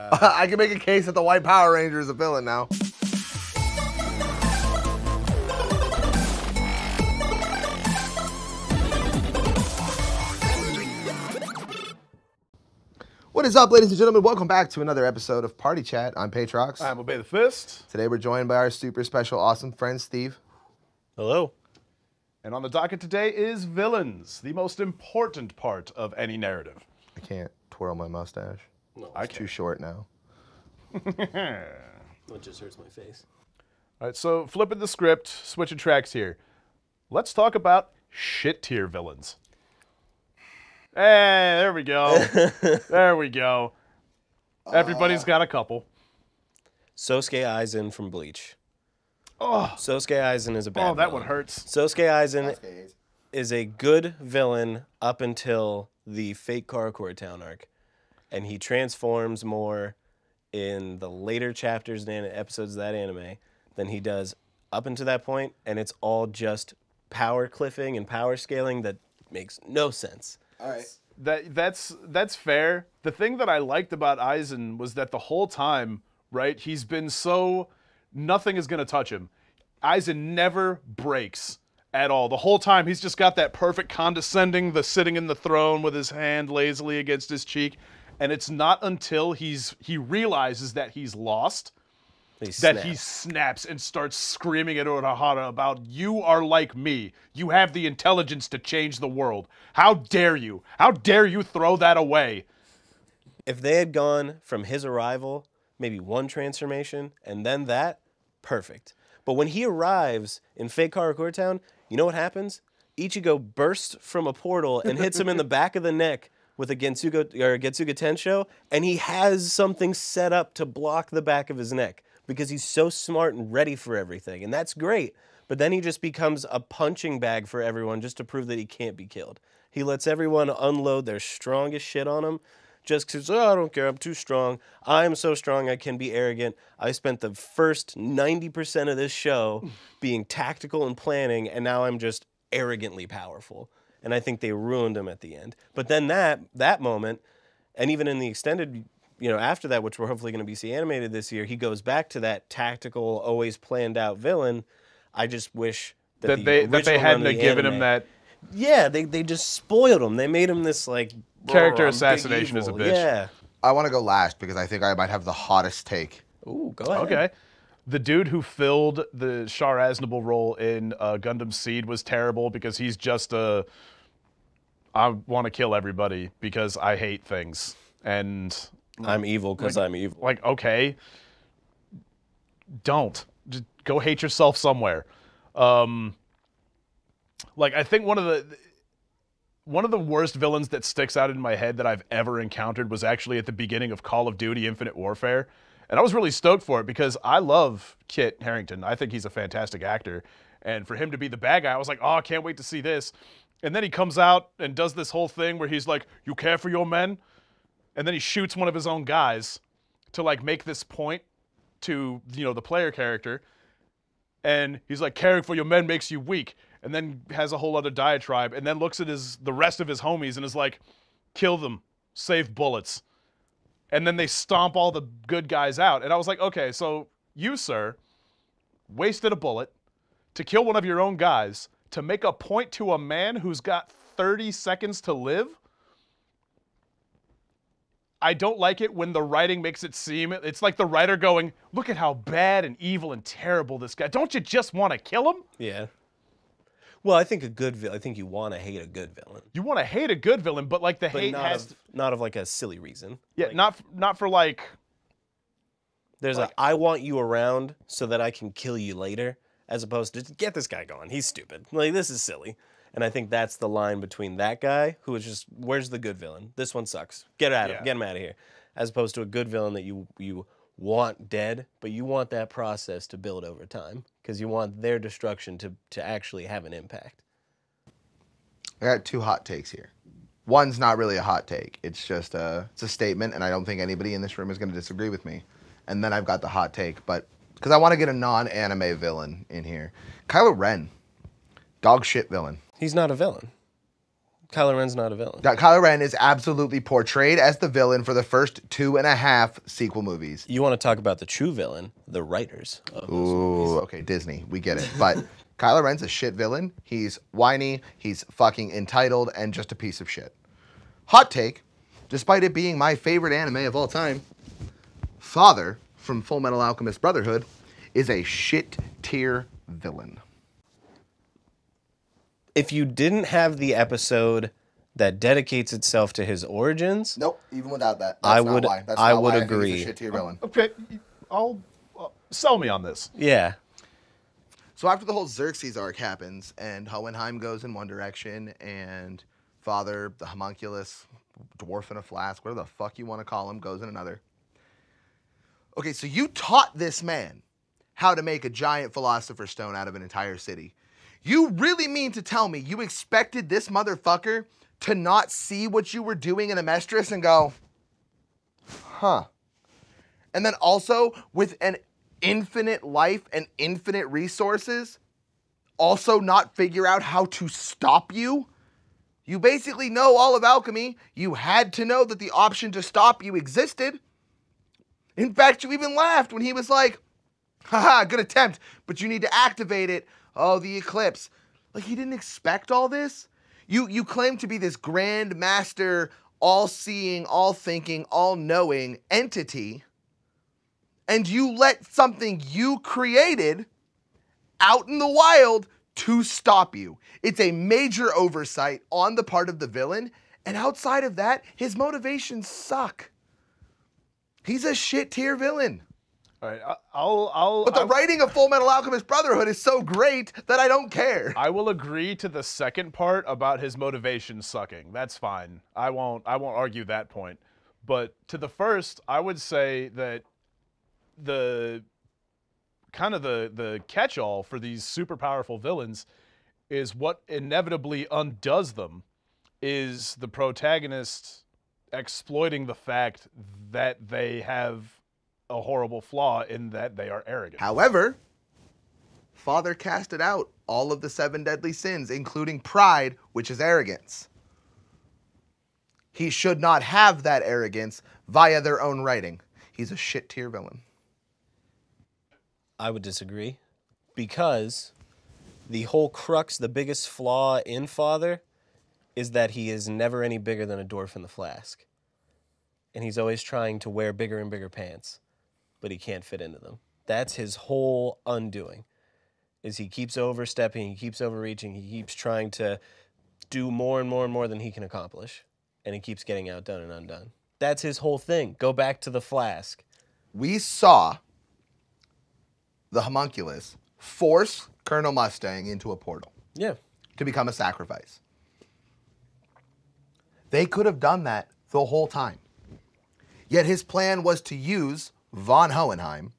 I can make a case that the White Power Ranger is a villain now. What is up, ladies and gentlemen? Welcome back to another episode of Party Chat. I'm Patrox. I'm Obey the Fist. Today we're joined by our super special, awesome friend, Steve. Hello. And on the docket today is villains, the most important part of any narrative. I can't twirl my mustache. No, It's too short now. It just hurts my face. All right, so flipping the script, switching tracks here. Let's talk about shit tier villains. Hey, there we go. There we go. Everybody's got a couple. Sosuke Eisen from Bleach. Oh, Sosuke Eisen is a bad that villain. one hurts. Sosuke Eisen is a good villain up until the fake Karakura Town arc. And he transforms more in the later chapters and episodes of that anime than he does up until that point. And it's all just power cliffing and power scaling that makes no sense. All right. That's fair. The thing that I liked about Eisen was that the whole time, right, he's been so nothing is going to touch him. Eisen never breaks at all. The whole time he's just got that perfect condescending, the sitting in the throne with his hand lazily against his cheek. And it's not until he realizes that he's lost that he snaps and starts screaming at Urahara about, you are like me. You have the intelligence to change the world. How dare you? How dare you throw that away? If they had gone from his arrival, maybe one transformation, and then that, perfect. But when he arrives in fake Karakura Town, you know what happens? Ichigo bursts from a portal and hits him in the back of the neck with a Getsuga Tensho, and he has something set up to block the back of his neck because he's so smart and ready for everything, and that's great. But then he just becomes a punching bag for everyone just to prove that he can't be killed. He lets everyone unload their strongest shit on him just because, I don't care, I'm too strong. I'm so strong I can be arrogant. I spent the first 90% of this show being tactical and planning, and now I'm just arrogantly powerful. And I think they ruined him at the end. But then that moment, and even in the extended, after that, which we're hopefully going to see animated this year, he goes back to that tactical, always planned out villain. I just wish that they hadn't given him that. Yeah, they just spoiled him. They made him this character assassination as a bitch. Yeah. I want to go last because I think I might have the hottest take. Ooh, go ahead. Okay. The dude who filled the Char Aznable role in Gundam Seed was terrible because he's just I want to kill everybody because I hate things. And I'm evil because I'm evil. Like, okay, don't. Just go hate yourself somewhere. I think one of the worst villains that sticks out in my head that I've ever encountered was actually at the beginning of Call of Duty Infinite Warfare. And I was really stoked for it because I love Kit Harington. I think he's a fantastic actor. And for him to be the bad guy, I was like, oh, I can't wait to see this. And then he comes out and does this whole thing where he's like, you care for your men? And then he shoots one of his own guys to make this point to, the player character. And he's like, caring for your men makes you weak. And then has a whole other diatribe and then looks at the rest of his homies and is like, kill them, save bullets. And then they stomp all the good guys out. And I was like, okay, so you, sir, wasted a bullet to kill one of your own guys to make a point to a man who's got 30 seconds to live? I don't like it when the writing makes it seem, it's like the writer going, look at how bad and evil and terrible this guy. Don't you just want to kill him? Yeah. Well, I think I think you want to hate a good villain. You want to hate a good villain, but hate has not of a silly reason. Yeah, not for There's I want you around so that I can kill you later, as opposed to get this guy gone. He's stupid. This is silly. And I think that's the line between that guy who is just, where's the good villain? This one sucks. Get him out of here. As opposed to a good villain that you want dead, but you want that process to build over time because you want their destruction to actually have an impact. I got two hot takes here. One's not really a hot take. It's just it's a statement, and I don't think anybody in this room is going to disagree with me. And then I've got the hot take, but because I want to get a non-anime villain in here. Kylo Ren, dog shit villain. He's not a villain. Kylo Ren's not a villain. That Kylo Ren is absolutely portrayed as the villain for the first 2.5 sequel movies. You want to talk about the true villain, the writers of those movies. Ooh, okay, Disney, we get it. But Kylo Ren's a shit villain. He's whiny, he's fucking entitled, and just a piece of shit. Hot take, despite it being my favorite anime of all time, Father from Full Metal Alchemist Brotherhood is a shit tier villain. If you didn't have the episode that dedicates itself to his origins, Nope, even without that. I would agree. He's a shit tier villain. Okay, I'll sell me on this. yeah. So after the whole Xerxes arc happens, and Hohenheim goes in one direction, and Father, the homunculus, dwarf in a flask, whatever the fuck you want to call him, goes in another. Okay, so you taught this man how to make a giant philosopher's stone out of an entire city. You really mean to tell me you expected this motherfucker to not see what you were doing in Amestris and go, huh? And then also, with an infinite life and infinite resources, also not figure out how to stop you? You basically know all of alchemy. You had to know that the option to stop you existed. In fact, you even laughed when he was like, haha, good attempt, but you need to activate it. Oh, the eclipse. Like, he didn't expect all this? You claim to be this grand master, all-seeing, all-thinking, all-knowing entity, and you let something you created out in the wild to stop you. It's a major oversight on the part of the villain, and outside of that, his motivations suck. He's a shit tier villain. All right, But the writing of Full Metal Alchemist Brotherhood is so great that I don't care. I will agree to the second part about his motivation sucking. That's fine. I won't argue that point. But to the first, I would say that the kind of the catch-all for these super powerful villains is what inevitably undoes them is the protagonist exploiting the fact that they have a horrible flaw in that they are arrogant. However, Father casted out all of the 7 deadly sins, including pride, which is arrogance. He should not have that arrogance via their own writing. He's a shit tier villain. I would disagree, because the whole crux, the biggest flaw in Father, is that he is never any bigger than a dwarf in the flask. And he's always trying to wear bigger and bigger pants, but he can't fit into them. That's his whole undoing, is he keeps overstepping, he keeps overreaching, he keeps trying to do more and more and more than he can accomplish, and he keeps getting outdone and undone. That's his whole thing. Go back to the flask. We saw the homunculus force Colonel Mustang into a portal Yeah. to become a sacrifice. They could have done that the whole time. Yet his plan was to use von Hohenheim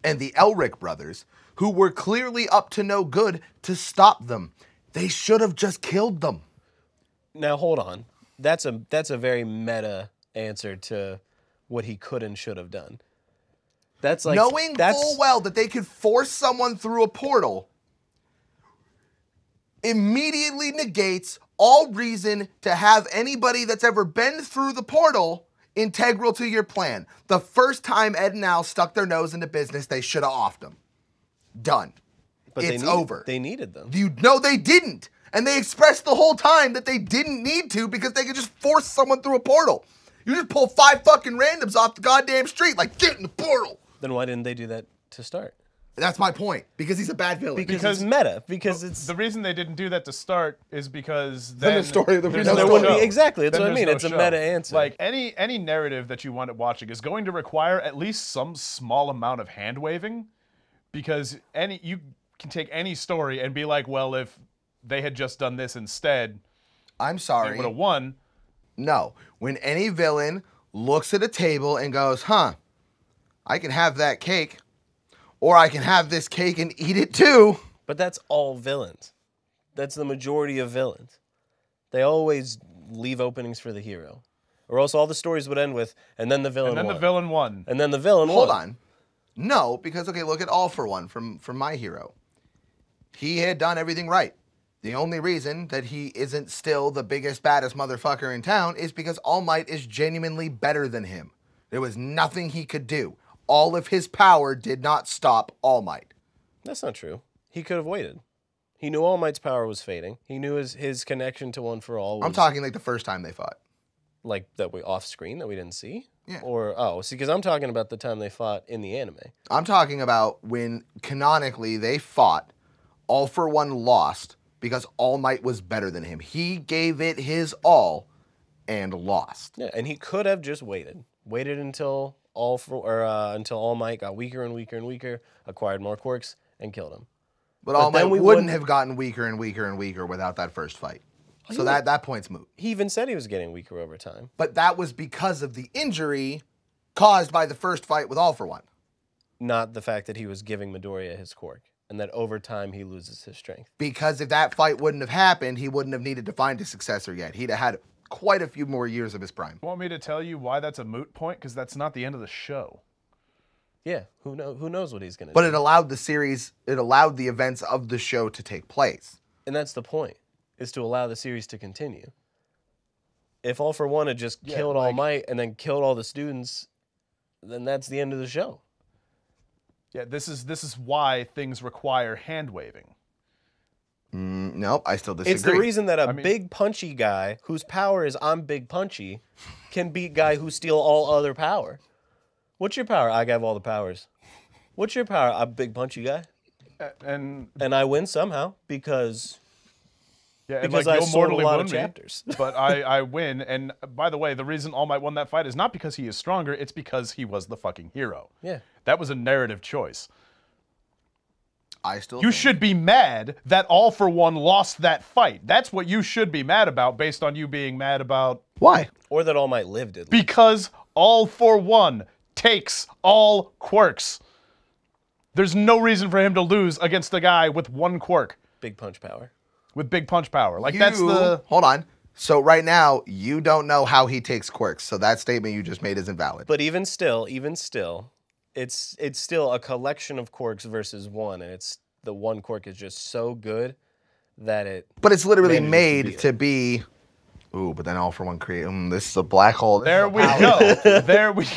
and the Elric brothers, who were clearly up to no good, to stop them. They should have just killed them. Now, hold on. That's a very meta answer to what he could and should have done. That's like Knowing full well that they could force someone through a portal immediately negates all reason to have anybody that's ever been through the portal integral to your plan. The first time Ed and Al stuck their nose into business, they should have offed them. Done. But It's over. They needed them. No, they didn't. And they expressed the whole time that they didn't need to because they could just force someone through a portal. You just pull 5 fucking randoms off the goddamn street, like, get in the portal. Then why didn't they do that to start? That's my point. Because he's a bad villain. Because it's meta. Because it's The reason they didn't do that to start is because Then the story- there's there no there wouldn't show. be exactly. That's Then what I there's mean. no It's a show. meta answer. Like any narrative that you wind up watching is going to require at least some small amount of hand waving, because you can take any story and be like, well, if they had just done this instead, I'm they sorry. would have won. No. When any villain looks at a table and goes, huh, I can have that cake, or I can have this cake and eat it too. But that's all villains. That's the majority of villains. They always leave openings for the hero. Or else all the stories would end with, and then the villain And then won. the villain won. And then the villain Hold won. on. No, because, okay, look at All for One from My Hero. He had done everything right. The only reason that he isn't still the biggest, baddest motherfucker in town is because All Might is genuinely better than him. There was nothing he could do. All of his power did not stop All Might. That's not true. He could have waited. He knew All Might's power was fading. He knew his connection to One for All was... I'm talking like the first time they fought. Like that we off screen that we didn't see? Yeah. Or, oh, see, because I'm talking about the time they fought in the anime. I'm talking about when canonically they fought, All for One lost because All Might was better than him. He gave it his all and lost. Yeah, and he could have just waited. Waited until until All Might got weaker and weaker and weaker, acquired more quirks, and killed him. But All Might wouldn't have gotten weaker and weaker and weaker without that first fight. So that point's moot. He even said he was getting weaker over time. But that was because of the injury caused by the first fight with All for One. Not the fact that he was giving Midoriya his quirk, and that over time he loses his strength. Because if that fight wouldn't have happened, he wouldn't have needed to find a successor yet. He'd have had quite a few more years of his prime. Want me to tell you why that's a moot point? Because that's not the end of the show. Yeah, who knows what he's going to do. But it allowed the events of the show to take place. And that's the point, is to allow the series to continue. If All for One had just killed All Might and then killed all the students, then that's the end of the show. Yeah, this is why things require hand-waving. Nope, I still disagree. It's the reason that big punchy guy whose power is I'm big punchy can beat guy who steal all other power. What's your power? I have all the powers. What's your power? I'm big punchy guy. And I win somehow because I sold a lot of chapters. But I win. And by the way, the reason All Might won that fight is not because he is stronger, it's because he was the fucking hero. Yeah. That was a narrative choice. You should be mad that All for One lost that fight. That's what you should be mad about, based on you being mad about... Why? Or that All Might lived it. Because All for One takes all quirks. There's no reason for him to lose against a guy with one quirk. Big punch power. With big punch power. That's the... Hold on. So right now, you don't know how he takes quirks, so that statement you just made is invalid. But even still, it's still a collection of quirks versus one, and the one quirk is just so good that it... But it's literally made to be... Ooh, but then All for One create... this is a black hole. There we go. There we go.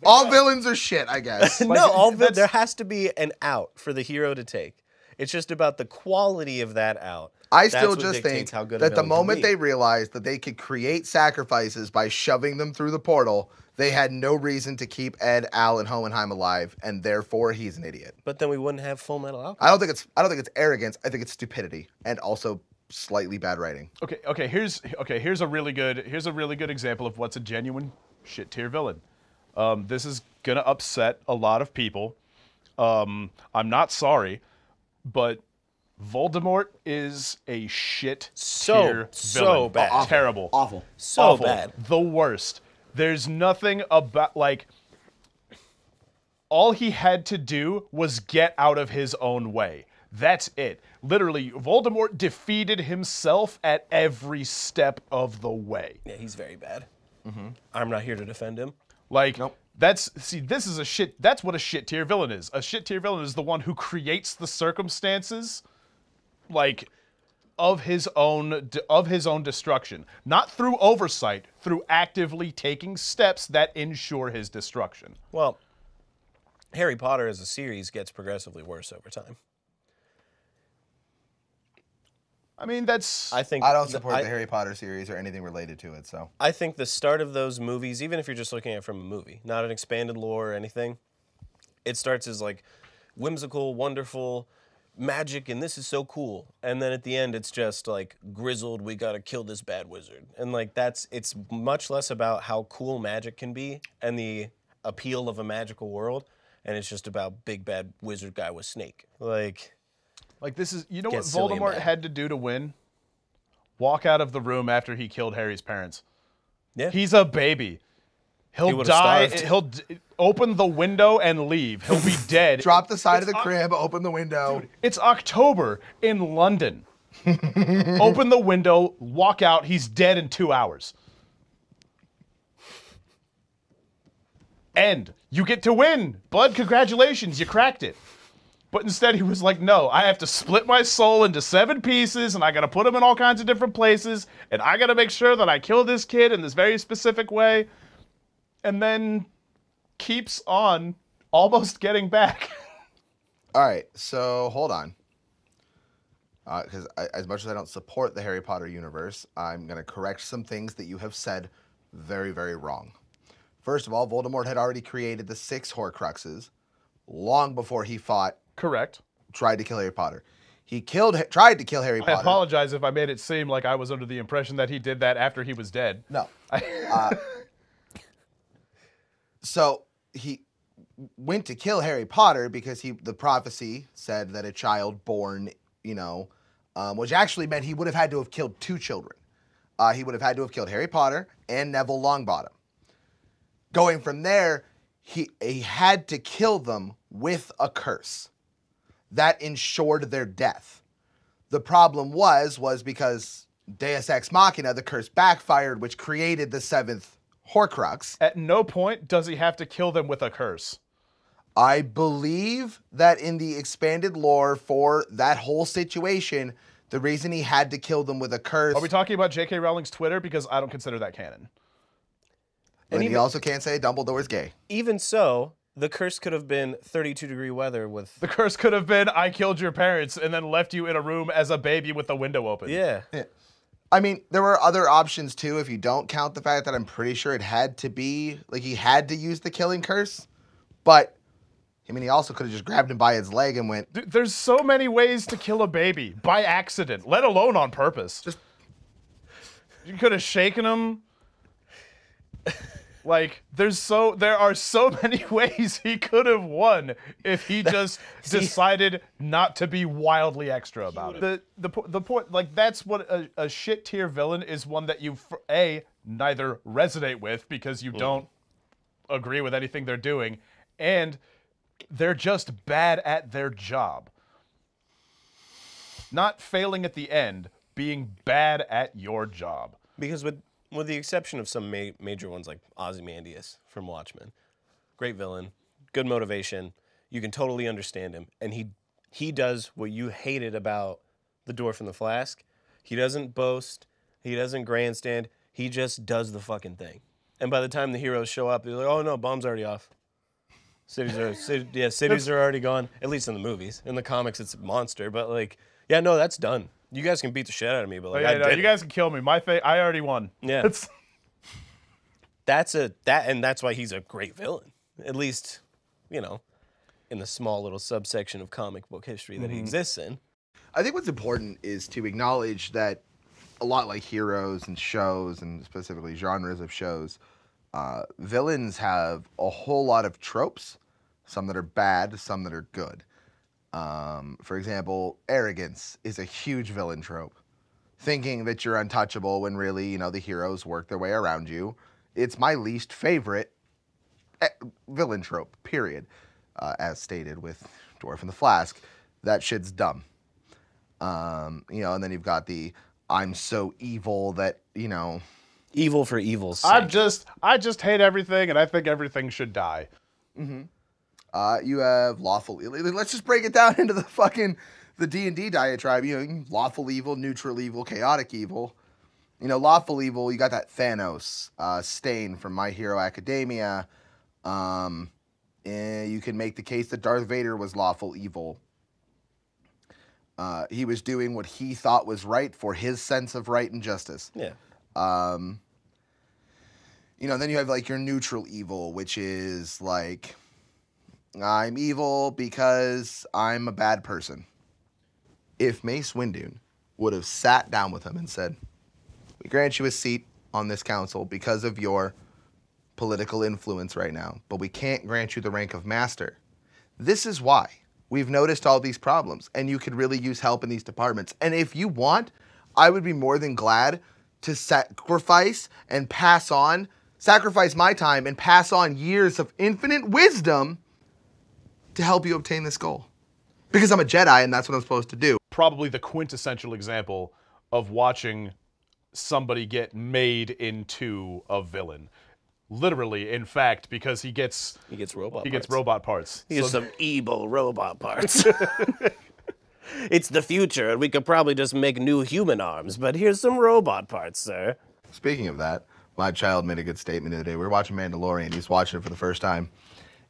All villains are shit, I guess. There has to be an out for the hero to take. It's just about the quality of that out. I still just think that the moment they realized that they could create sacrifices by shoving them through the portal, they had no reason to keep Ed, Al, and Hohenheim alive, and therefore he's an idiot. But then we wouldn't have Full Metal Alchemist. I don't think it's arrogance. I think it's stupidity and also slightly bad writing. Okay. Here's a really good example of what's a genuine shit tier villain. This is gonna upset a lot of people. I'm not sorry, but Voldemort is a shit tier villain. Bad. Awful. Terrible. Awful. Awful. Bad. The worst. There's nothing about, all he had to do was get out of his own way. That's it. Literally, Voldemort defeated himself at every step of the way. Yeah, he's very bad. Mm-hmm. I'm not here to defend him. Nope. That's what a shit tier villain is. A shit tier villain is the one who creates the circumstances, of his own destruction, not through oversight, through actively taking steps that ensure his destruction. Well, Harry Potter as a series gets progressively worse over time. I mean, I don't support the Harry Potter series or anything related to it, so. I think the start of those movies, even if you're just looking at it from a movie, not an expanded lore or anything, it starts as whimsical, wonderful, magic, and this is so cool. And then at the end, it's just grizzled, we gotta kill this bad wizard. And it's much less about how cool magic can be and the appeal of a magical world, and it's just about big bad wizard guy with snake. This is, you know what Voldemort had to do to win? Walk out of the room after he killed Harry's parents. Yeah. He's a baby. He'll die. He'll open the window and leave. He'll be dead. Drop the side of the crib, open the window. Dude, it's October in London. Open the window, walk out. He's dead in 2 hours. End. You get to win. Bud, congratulations. You cracked it. But instead he was like, no, I have to split my soul into 7 pieces, and I gotta put them in all kinds of different places, and I gotta make sure that I kill this kid in this very specific way, and then keeps on almost getting back. All right, so hold on. Because as much as I don't support the Harry Potter universe, I'm going to correct some things that you have said very, very wrong. First of all, Voldemort had already created the 6 Horcruxes long before he Correct. tried to kill Harry Potter. He tried to kill Harry Potter. I apologize if I made it seem like I was under the impression that he did that after he was dead. No. So he went to kill Harry Potter because the prophecy said that a child born, which actually meant he would have had to have killed 2 children. He would have had to have killed Harry Potter and Neville Longbottom. Going from there, he had to kill them with a curse that ensured their death. The problem was because Deus Ex Machina, the curse backfired, which created the 7th Horcrux. At no point does he have to kill them with a curse. I believe that in the expanded lore for that whole situation, the reason he had to kill them with a curse... Are we talking about J.K. Rowling's Twitter? Because I don't consider that canon. And he also can't say Dumbledore's gay. Even so, the curse could have been 32-degree weather with... The curse could have been, I killed your parents and then left you in a room as a baby with the window open. Yeah. I mean, there were other options too, if you don't count the fact that I'm pretty sure it had to be, he had to use the killing curse. But, he also could have just grabbed him by his leg and went... Dude, there's so many ways to kill a baby, by accident, let alone on purpose. You could have shaken him. There are so many ways he could have won if he just decided not to be wildly extra about it. The point, that's what a shit tier villain is, one that you neither resonate with because you don't agree with anything they're doing, and they're just bad at their job. Not failing at the end, being bad at your job. Because with the exception of some major ones like Ozymandias from Watchmen, great villain, good motivation, you can totally understand him, and he does what you hated about the Dwarf and the Flask. He doesn't boast, he doesn't grandstand, he just does the fucking thing. And by the time the heroes show up, they're like, "Oh no, bomb's already off. Cities are already gone." At least in the movies. In the comics, it's a monster, but no, that's done. You guys can beat the shit out of me, but you guys can kill me. I already won. Yeah. And that's why he's a great villain. At least, in the small little subsection of comic book history that he exists in. I think what's important is to acknowledge that a lot like heroes and shows, and specifically genres of shows, villains have a whole lot of tropes, some that are bad, some that are good. For example, arrogance is a huge villain trope. Thinking that you're untouchable when really, the heroes work their way around you. It's my least favorite villain trope, period. As stated with Dwarf and the Flask. That shit's dumb. And then you've got the, I'm so evil that, Evil for evil's sake. I just hate everything, and I think everything should die. Mm-hmm. You have lawful. Let's just break it down into the D&D diatribe. Lawful evil, neutral evil, chaotic evil. Lawful evil. You got that Thanos, Stain from My Hero Academia. You can make the case that Darth Vader was lawful evil. He was doing what he thought was right for his sense of right and justice. Yeah. Then you have your neutral evil, which is I'm evil because I'm a bad person. If Mace Windu would have sat down with him and said, "We grant you a seat on this council because of your political influence right now, but we can't grant you the rank of master. This is why. We've noticed all these problems, and you could really use help in these departments. And if you want, I would be more than glad to sacrifice my time and pass on years of infinite wisdom to help you obtain this goal. Because I'm a Jedi and that's what I'm supposed to do." Probably the quintessential example of watching somebody get made into a villain. literally, in fact, because he gets robot parts. He gets some evil robot parts. It's the future, and we could probably just make new human arms, but here's some robot parts, sir. Speaking of that, my child made a good statement the other day. We were watching Mandalorian. He's watching it for the first time.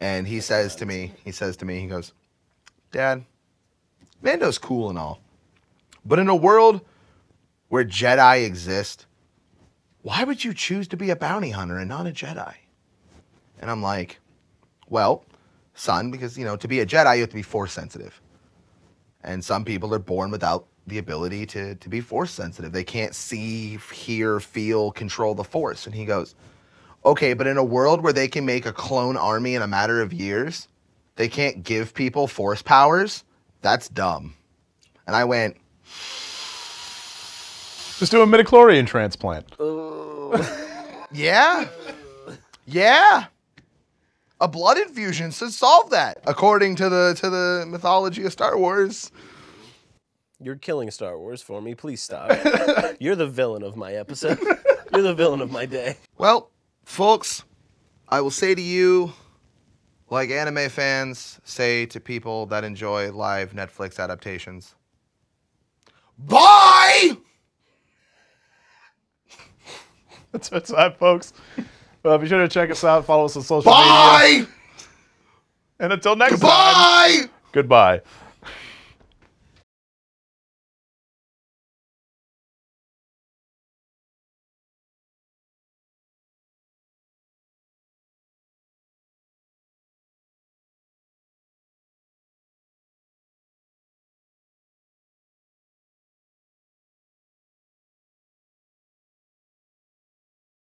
And he says to me, he goes, Dad, Mando's cool and all. But in a world where Jedi exist, why would you choose to be a bounty hunter and not a Jedi? And I'm like, well, son, because, you know, to be a Jedi, you have to be force sensitive. And some people are born without the ability to be force sensitive. They can't see, hear, feel, control the force. And he goes, okay, but in a world where they can make a clone army in a matter of years, they can't give people force powers? That's dumb. And I went, just do a midichlorian transplant. Yeah. Yeah. A blood infusion should solve that, according to the mythology of Star Wars. You're killing Star Wars for me. Please stop. You're the villain of my episode. You're the villain of my day. Well, folks, I will say to you, like anime fans say to people that enjoy live Netflix adaptations, bye! That's what's up, folks. Be sure to check us out. Follow us on social media. And until next time, goodbye.